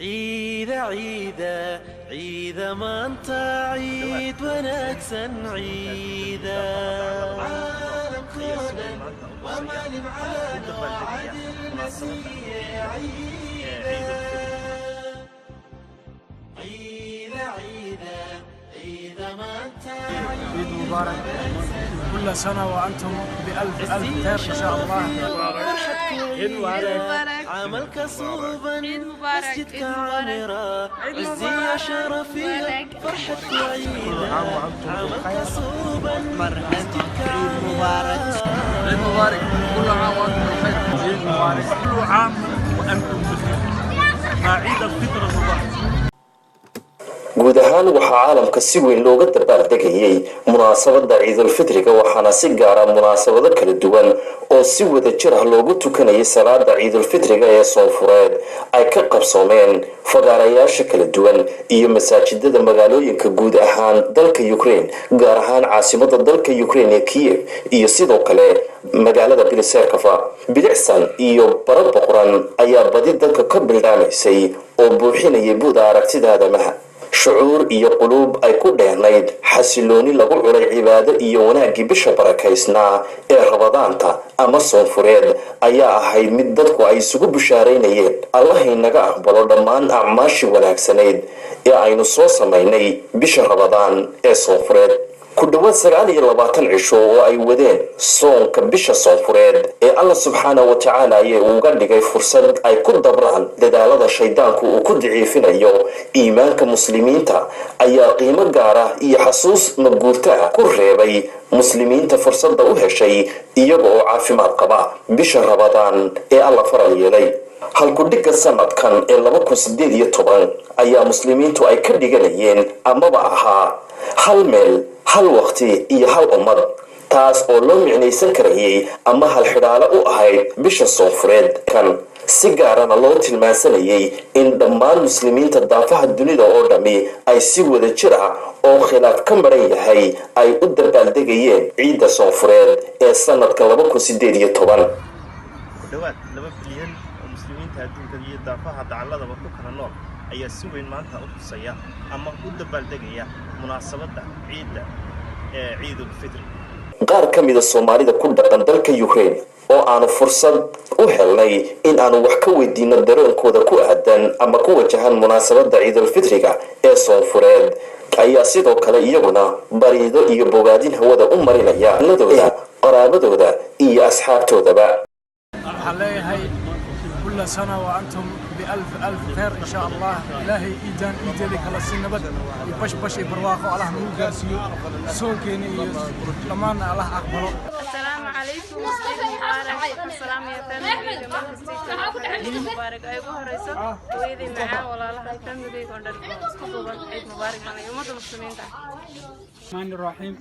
عيدا عيدا عيدا ما انت عيد ونكسا عيدا عالم كونا وما لمعانا وعدل نسيه عيدا عيدا عيدا عيدا ما انت عيد مبارك كل سنة وأنتم بألف ألف خير إن شاء الله. عيد مبارك عملك صوبا مسجدك عامرة عزي يا شرفي فرحتك عيدا عملك صوبا مسجدك عامرة. عيد مبارك كل عام وأنتم بخير. عيد مبارك كل عام وأنتم بخير مع عيد الفطر المبارك. guud ahaan waxaa caalamka si weyn looga dabaaldegayay munaasabada ciidul fitriga waxaana si gaara munaasabado kala duwan oo si wada jir ah loogu tukanayay salaada ciidul fitriga ee soonfureed ay ka qabsoomeen fagaarayaasha kala duwan iyo masaajidada magaalooyinka guud ahaan dalka Ukraine gaar ahaan caasimada dalka Ukraine ee Keiv iyo sidoo kale magaalada Bilisarkafa bilicsan iyo barabaqran ayaa badi dalka ka bildaamaysay oo buuxinayay buuda aragtidaada maha shucuur iyo quluub ay ku dheernayd xasilooni lagu culay cibaado iyo wanaagii bisha barakaysnaa ee rabadaanta ama soonfureed ayaa ahayd mid dadku ay isugu bushaareynayeen allah inaga aqbalo dhammaan acmaashii wanaagsanayd ee aynu soo samaynay bisha rabadaan ee soonfureed ku dhawaad 29 cisho oo ay wadeen soonka bisha soonfureed ee Allah subhanahu wa ta'ala ay uga dhigay fursad ay ku dabraan dadaalada shaydaanku uu ku daciifinayo iimaanka muslimiinta ayaa qiimo gaar ah iyo xasuus maguurta ku reebay muslimiinta fursadda u heshay iyaga oo caafimaad qaba bisha rabadaan ee Allah faral yeelay halku dhiga sanadkan ee 2018 ayaa muslimiintu ay ka dhiganayeen amaba ahaa hal meel hal waqti iyo hal ummad taas oo loo micnaysan karayay ama hal xidhaalo u ahayd bisha soonfureed kan si gaarana loo tilmaansanayay in dhammaan muslimiinta daafaha dunida oo dhami ay si wada jir ah oo khilaaf ka maran yahay ay u dabaaldegayeen ciida soonfureed ee sanadka 2018 dhawaad 2 bilyan oo muslimiinta adduunka iyo daafaha dacalladaba ku kala nool ayaa si weyn maanta u tusaya ama u dabaaldegaya munaasabada ciida ee ciidul fitri qaar kamid ah Soomaalida ku dhaqan dalka Ukraine oo aanu fursad u helnay in aanu wax ka weydiino dareenkooda ku aadan ama ku wajahan munaasabada ciidul fitriga ee soonfureed ayaa sidoo kale iyaguna bariido iyo bogaadin hawada u marinaya nadooda qaraabadooda iyo asxaabtoodaba waxaan كل سنة وأنتم بألف ألف خير إن شاء الله. إلهي إيدان إيدي كلا سنبد يبش برواقه الله نور جالسيو سوكيني لمان الله أكبر. السلام عليكم مبارك السلام يا فندم عيد مبارك أيوه رئيسة ويدي معاه ولا الله يكمل يقدر عيد مبارك على يوم المسلمين. الرحمن الرحيم.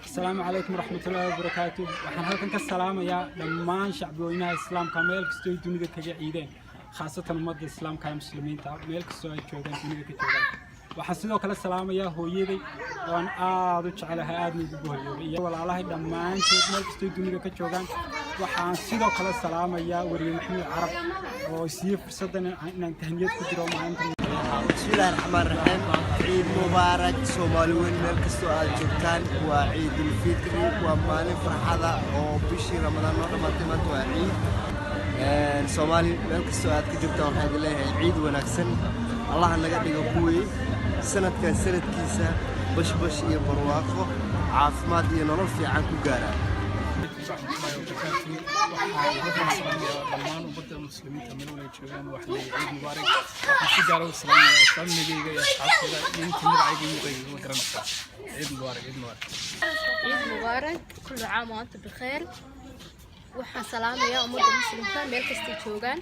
السلام عليكم ورحمة الله وبركاته. وحنا هلكن كالسلام يا دمان شعبوينا الإسلام كامل كستوي دنيا كجعيدين خاصة مد الإسلام كمسلمين تا ميل كستوي كجودان دنيا كجودان. وحنا سيدو كلا السلام يا هويدي وأن أدوش على هادني بهوي ولا الله دمان شيء ميل كستوي دنيا كجودان. وحنا سيدو كلا السلام يا وري محمد العرب وسيف فرصتنا إن تهنيت كتير معانا. بسم الله الرحمن الرحيم. عيد مبارك سومالوين ملك سؤال جبتان وعيد الفطر ومالين فرحة وبشي رمضان ورمضان وعيد سومالي ملك سؤال كجبتان وحيد الله عيد ونكسن الله نقدر يقوي سنة كان سنة كيسة بش يبرواقه عافمات ينرفع عنكو قارا dhammaan ummadda muslimiinta meel wada joogaan wax la ciid mubaarak waxaan si gaar ah u salaamayaa asxaabtayda iyo asxaabtayda iyo inta magacayga iyo garanaysa ciid mubaarak عيد مبارك كل عام وأنتم بخير. waxaan salaamayaa ummadda muslimka meel kasta joogaan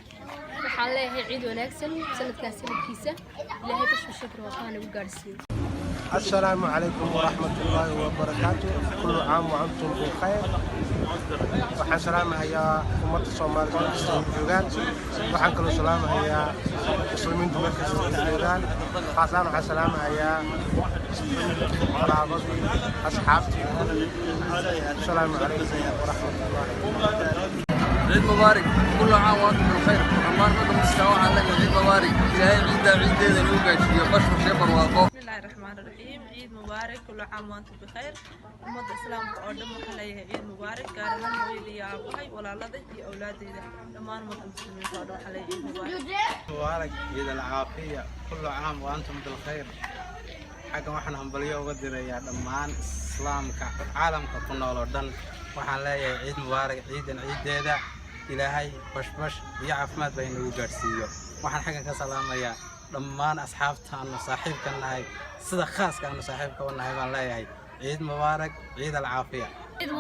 waxaan leeyahay ciid wanaagsan sanadkaas sanadkiisa ilaahay bashar shukr waxaan ugu gaarsiiyo. السلام عليكم ورحمة الله وبركاته. كل عام وأنتم بخير. وحن سلامها يا أمة الصومال جوجان وحن كل سلامها يا مسلمين مركز جوجان خاصة وحن سلامها يا قرابتي أصحابتي. السلام عليكم ورحمة الله وبركاته. عيد مبارك كل عام وأنتم بالخير أمان مدى مستوى على عيد مبارك إلهي عيد نوقع شيء بشر شبر واقع بسم الله الرحمن الرحيم عيد مبارك كل عام وأنتم بخير أمد الإسلام قدم وحليه عيد مبارك كارهن ويلي يا أبوهي ولا لده يا أولادي أمان مدى المسلمين قدم وحليه عيد مبارك عيد العافية كل عام وأنتم بالخير حاجة waxaan hambalyo uga dirayaa dhammaan islaamka caalamka ku nool oo dhan waxaan leeyahay ciid mubaarak ciideeda ilaahay bashbash iyo caafimaad bay nagu gaarsiiyo waxaan xagan ka salaamayaa dhammaan asxaabtaan saaxiibkan nahay sida khaaska aan saaxiibka u nahay baan leeyahay ciid mubaarak ciid alcaafiya ciid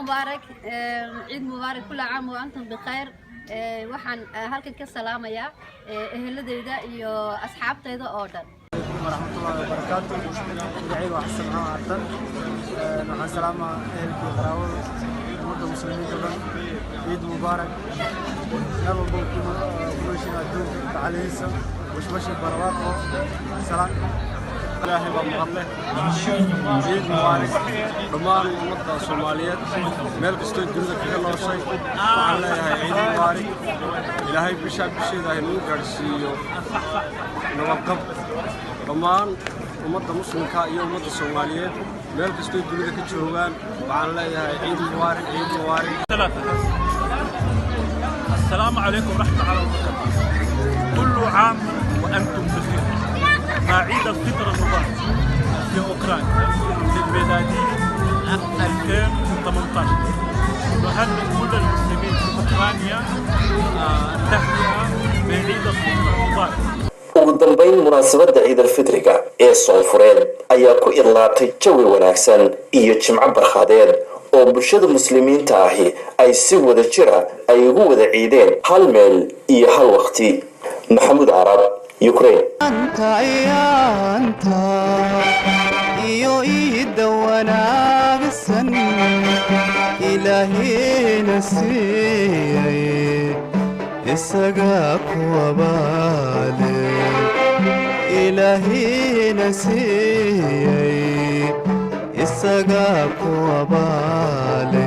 mubaarak kul caam wa antum bikhair waxaan halkan ka salaamayaa eheladeyda iyo asxaabteyda oo dhan ورحمة الله وبركاته. عيد وحسن عارضن مع السلامة أهل القراوة ومدة المسلمين كلهم عيد مبارك نبغى كلنا الدين تعاليسا وش برواقه سلام الله ومغفله عيد مبارك ضمان ومدة الصوماليات ملك استوى الدنيا كلها شيء وعلى عيد مبارك إلهي بشاب بشيء ذا نو قرسيو نوقف ضمان ومدة مسلمة يوم مدة الصوماليات ملك استوى الدنيا كجوان وعلى عيد مبارك السلام عليكم ورحمة الله وبركاته كل عام وأنتم بخير مع عيد الفطر المبارك في أوكرانيا في الميلادي 2018 نهنئ كل المسلمين في أوكرانيا تحية بعيد الفطر المبارك. ugu dambeyn munaasabadda ciidal fitriga ee soonfureed ayaa ku idlaatay jawi wanaagsan iyo jimco barkhadeed oo bulshada muslimiinta ahi ay si wada jira ay ugu wada ciideen hal meel iyo hal waqti. maxamuud carab Ukraine iyo iida wanaagsan ilaahayna siiyay isaga kuwabaale ilaahayna siiyay isaga kuwabaale